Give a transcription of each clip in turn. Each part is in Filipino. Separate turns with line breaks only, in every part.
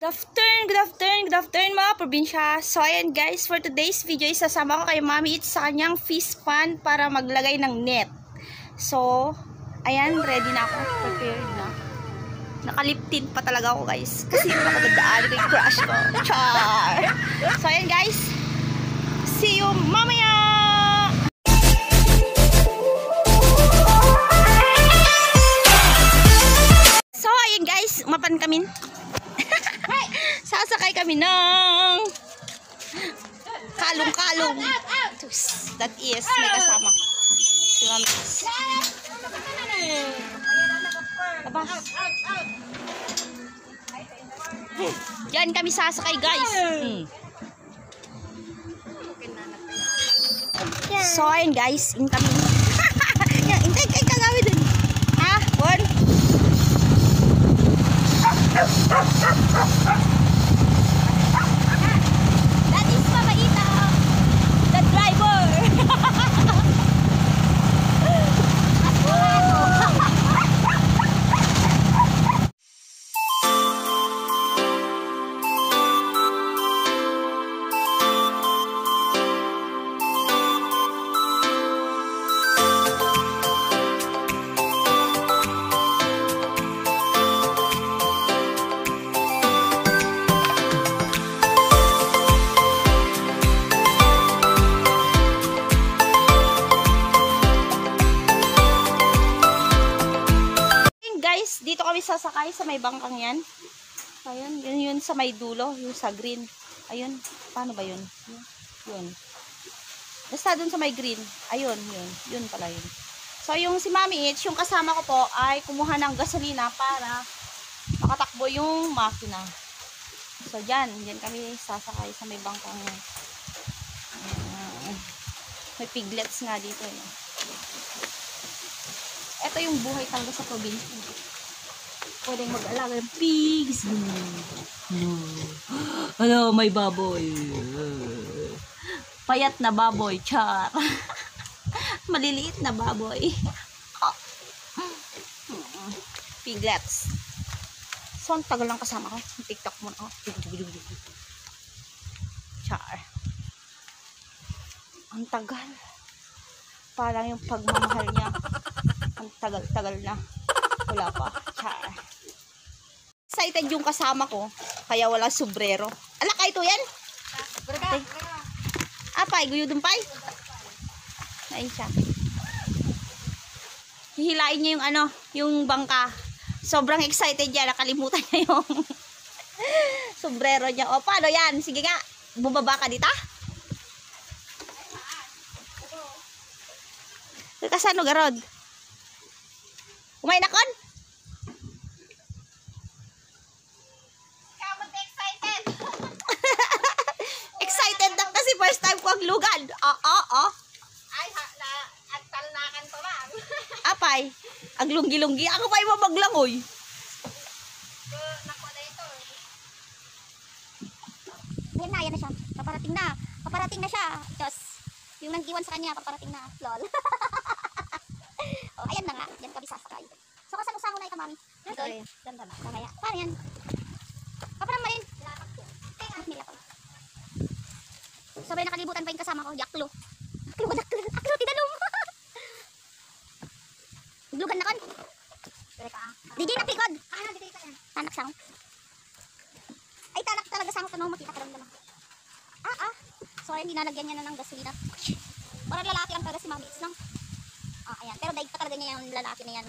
Good afternoon mga probinsya. So ayan guys, for today's video isasama ko kay Mami It sa kanyang fish pan para maglagay ng net. So ayan, ready na ako, prepared na. Nakaliptin pa talaga ako guys kasi nakabadaan ko yung crush ko. Char! So ayan guys, see you mamaya! So ayan guys, umapan kami. Sasakay kami ng kalong-kalong. That is, may kasama. Si Mami. Labas. Diyan kami sasakay guys. So ayun guys, incoming. Intay kay kagawi dun. Ha? One. That is Mama Ita, the driver. Dito kami sasakay sa may bangkang yan. Ayun, yun sa may dulo, yung sa green. Ayun, paano ba yun? Yun. Basta dun sa may green. Ayun, yun pala yun. So yung si Mami It, yung kasama ko po ay kumuha ng gasolina para makatakbo yung makina. So dyan kami sasakay sa may bangkang yan. May piglets nga dito. Yun. Ito yung buhay talaga sa probinsya. Pwedeng mag-alaga ng pigs. Hello, may baboy. Payat na baboy. Char. Maliliit na baboy. Piglets. So, ang tagal lang kasama ko. TikTok mo na. Char. Ang tagal. Parang yung pagmamahal niya. Ang tagal-tagal na. Wala pa. Char. Excited yung kasama ko. Kaya wala sombrero. Ala, kayo to yan? Apay, guyo dumpay? Ayun siya. Hihilain niya yung ano, yung bangka. Sobrang excited niya. Nakalimutan niya yung sombrero niya. O, paano yan? Sige nga. Bumaba ka dito? Kasano garod? Umay na kon? Excited lang kasi first time ko ang lugad.
Ay, agtalnakan to lang.
Apay, ang lunggi-lunggi. Ako pa yung maglangoy.
Nakuha na ito.
Yan na siya. Paparating na siya. Diyos. Yung nang-iwan sa kanya, paparating na. Lol. Oh, ayan na nga. Yan kami sasakay. So, kasang-usang na ito, Mami. Doon. Ganda na. Mamaya. Paano yan? Paparang marin. Nilakot. Sabay nakalibutan pa yung kasama ko. Yaklo. Aklo, tinanong. Glugan na kon. DJ na pikod.
DJ ka yan.
Tanak sang. Ay, tanak talaga sang. Tanong makita ka lang naman. So, hindi nalagyan niya na ng gasolina. Parang lalaki lang talaga si Mami It's lang. Ayan. Pero daig pa talaga niya yung lalaki na yan.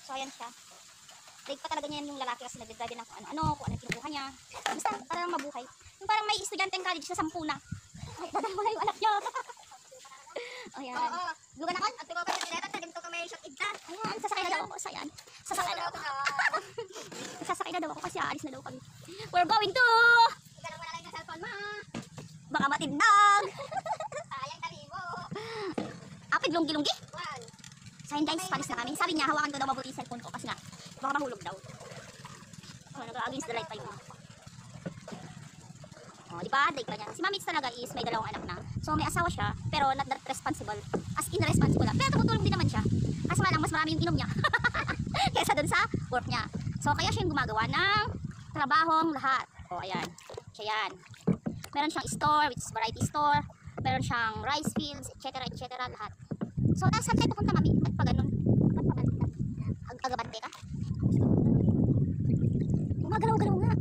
So, ayan siya. Daig pa talaga niya yung lalaki kasi nagdadrive ng kung ano kinukuha niya. Basta, parang mabuhay. Yung parang may estudyante ng college sa 10 na. Ay, dadal mo na yung anak niya. Ayan.
Lugan ako. At tumaw ka sa tineta. Dito ka may shot igla.
Ayan. Sasakay na daw ako. Ayan. Sasakay na daw ako kasi aalis na daw kami. We're going to...
Ikaw mo na lang yung cellphone mo.
Baka matindag.
Sayang talibo.
Apid, lunggi-lunggi.
One.
So yun guys, palis na kami. Sabi niya, hawakan ko daw mabuti yung cellphone ko kasi nga, baka mahulog daw. So, nag-against the light pa yun. Di ba? Like pa niya. Si Mami It's talaga is may 2 anak na. So may asawa siya, pero not that responsible. As in responsible na. Pero tumutulong din naman siya. Kasi malang mas marami yung inom niya. Kesa dun sa work niya. So kaya siya yung gumagawa ng trabahong lahat. O, ayan. Siya yan. Meron siyang store, which is variety store. Meron siyang rice fields, etc. etc. lahat. So, saan tayo pupunta, mami? Ba't pa ganun? Ba't pa ganun? Agabante ka? Gumagalaw-galaw nga.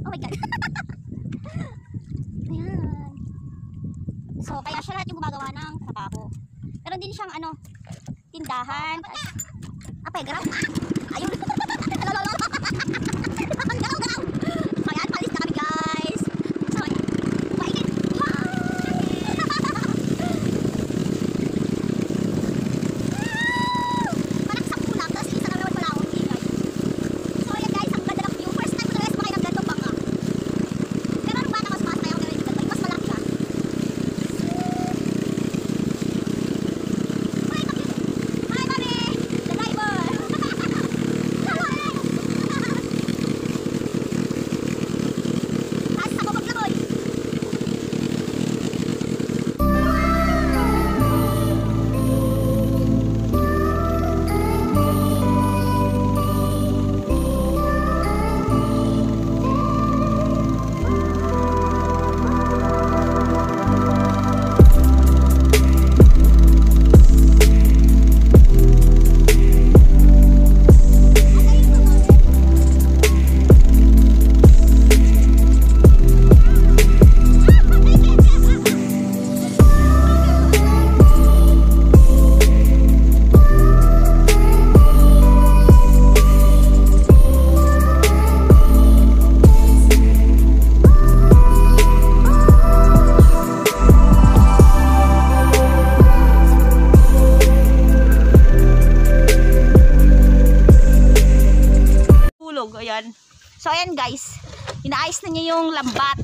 Oh my God. Ayan. So, kaya siya lahat yung gumagawa ng trabaho. Meron din siyang ano, tindahan. Playground. Ayun. Galaw-galaw. So, ayan, palis na kami, guys. So, paingin. Parang sa pulang, tapos isa na naman pala akong guys. So, ayan guys, ang ganda ng view. First time ko na guys makain ng gantong bangka. Pero nung bata mas kaya ako ganito, mas malaki ka. Hi, mami! The driver! Taas ako maglamoy.
Hulog, ayan. So, ayan guys. Inaayos na niya yung lambat.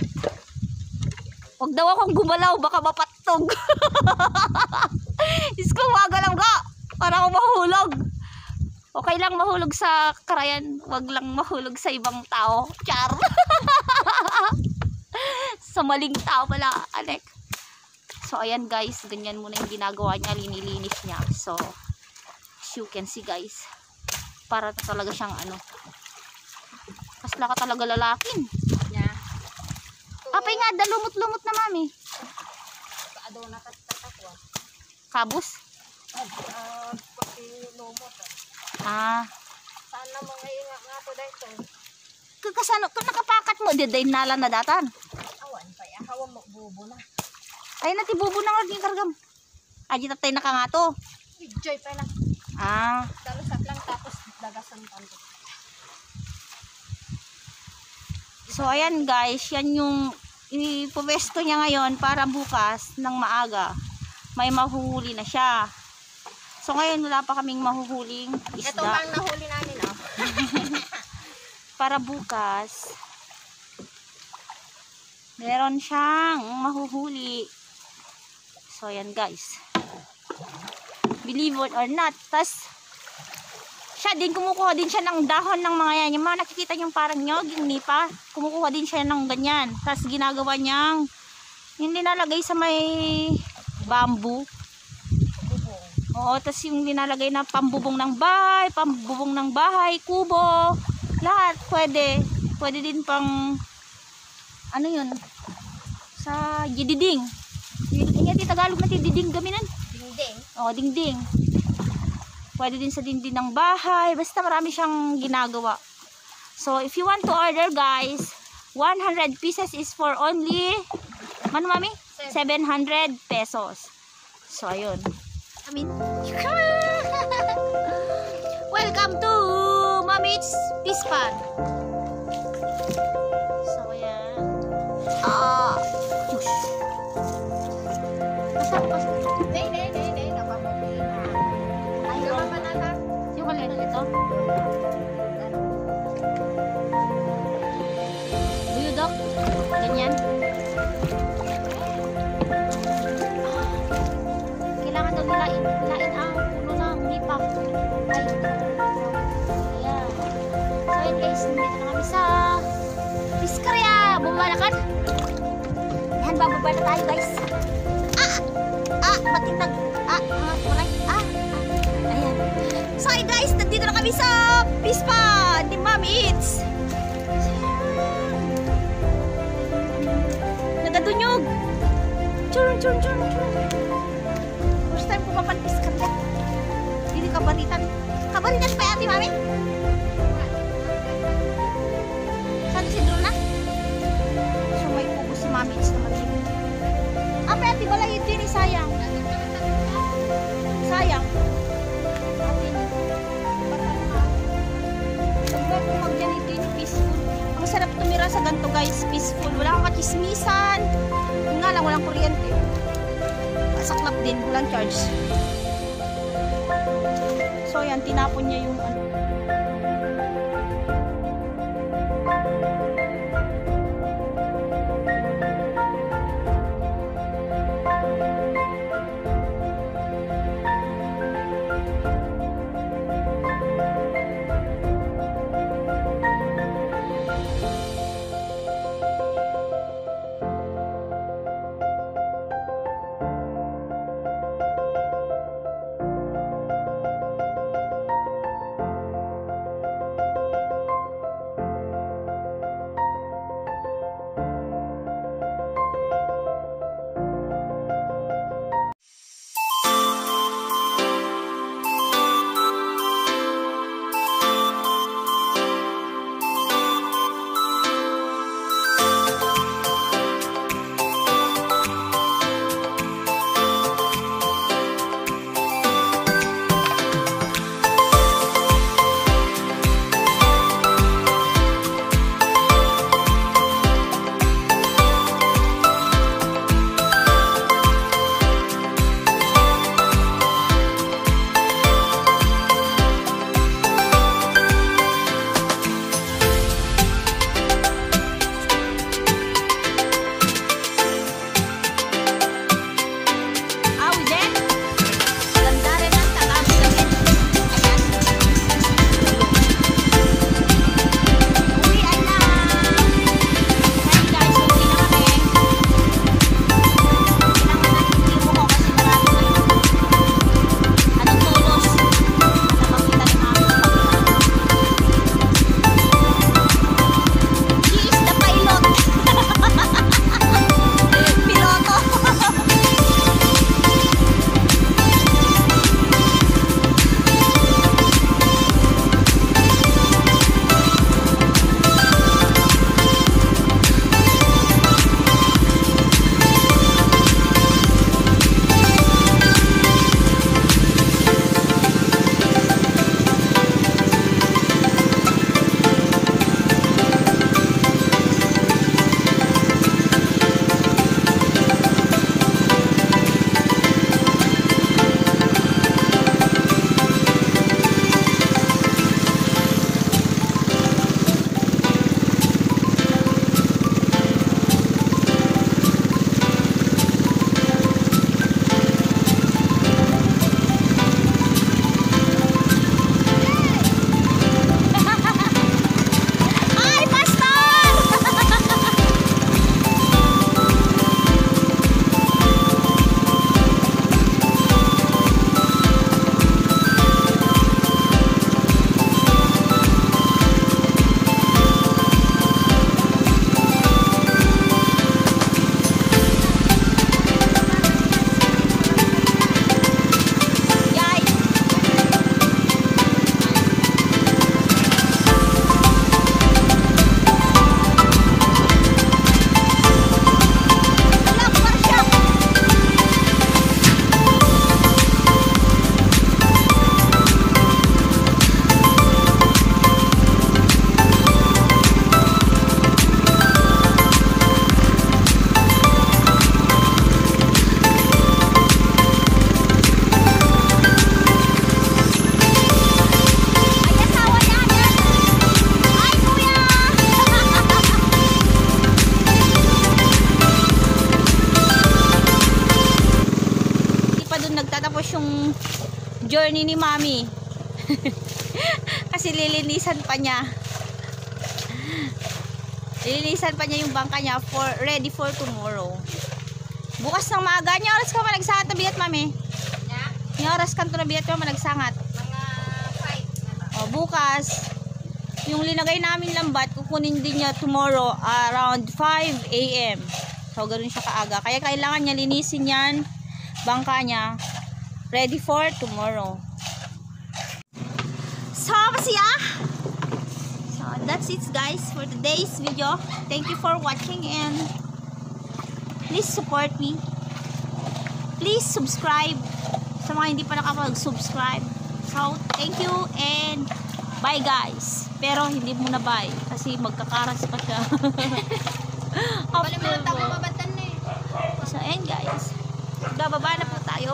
Huwag daw akong gumalaw, baka mapatog. Isko, magalaw ka. Para ako mahulog. Okay lang mahulog sa karayan. Huwag lang mahulog sa ibang tao. Char. Sa maling tao pala, Alek. So, ayan guys. Ganyan muna yung ginagawa niya. Linilinis niya. So, as you can see guys. Para talaga siyang ano. Kasla ka talaga lalakin.
Yeah.
Apay nga, dalumot-lumot na mami.
Ado na katakwa.
Kabus?
Pati lumot.
Ah.
Sana mga nga to dito.
Kasano, kung nakapakat mo, diday nala na datan.
Awan pa ya. Hawa mo bubo na.
Ay, natibubo na nga yung kargam. Ay, tatay na ka nga to.
Joy pa lang.
Ah.
Dalusak lang tapos dagasan tanto.
So, ayan guys, yan yung ipuwesto niya ngayon para bukas ng maaga. May mahuhuli na siya. So, ngayon wala pa kaming mahuhuling isda.
Ito bang nahuli namin, oh.
Para bukas, meron siyang mahuhuli. So, ayan guys. Believe it or not. Tas, siya din, kumukuha din siya ng dahon ng mga yan. Yung mga nakikita niyong parang nyog, yung nipa, kumukuha din siya ng ganyan. Tas, ginagawa niyang, yung nilalagay sa may bamboo. Oo, tas yung nilalagay na pambubong ng bahay, kubo, lahat, pwede. Pwede din pang, ano yun, sa diding. Yung Tagalog na diding gaminan.
Dingding.
Oo, dingding. Pwede din sa dingding ng bahay. Basta marami siyang ginagawa. So, if you want to order, guys, 100 pieces is for only, ano mami? 700 pesos. So, ayun. I mean, welcome to Mami's Pispan. So, ayan. Yush. Pasok.
Day. Napapapili na.
Ayun.
Yung mga nata.
Yung kalito ito. Buyudok. Ganyan. Kailangan daw nilain ang puno ng lipa. Ay. Ayan. So yun guys, nandito na kami sa Piskarya. Bumaba na kan. Ayan, bababa na tayo guys. Matindag. Mulay. Ayan. So guys, nandito na kami sa Pispa ni Mami Eats. chun, chun, chun. First time ko mapalpis ka na. Hindi kabaritan. Kabaritan pa ate, mami? Saan si Drona? So may pugo si mami. It's naman yun. Apa ate, balay ito yun, sayang. Sayang. Ate, batal na. Sabi ko magganito yun, peaceful. Ang sarap tumira sa ganito guys, peaceful. Wala kang kachismisan. Yung nga lang, walang kuryente. Saklap din, walang charge. So yan, tinapon niya yung ano. journey ni Mami. Kasi lilinisan pa niya. Lilinisan pa niya yung bangka niya for ready for tomorrow. Bukas ng maaga, niya oras ka managsangat na biyat, Mami? Niya oras ka na biyat ka managsangat?
Mga 5.
O, bukas, yung linagay namin lambat, kukunin din niya tomorrow around 5 AM. So, ganun siya kaaga. Kaya kailangan niya linisin yan, bangka niya, ready for tomorrow. So, masaya! So, that's it guys for today's video. Thank you for watching and please support me. Please subscribe sa mga hindi pa nakapag-subscribe. So, thank you and bye guys. Pero hindi muna bye kasi magkakaras pa siya.
Bali mo lang tapo babatan na eh.
So, ayan guys. Bababa na po tayo.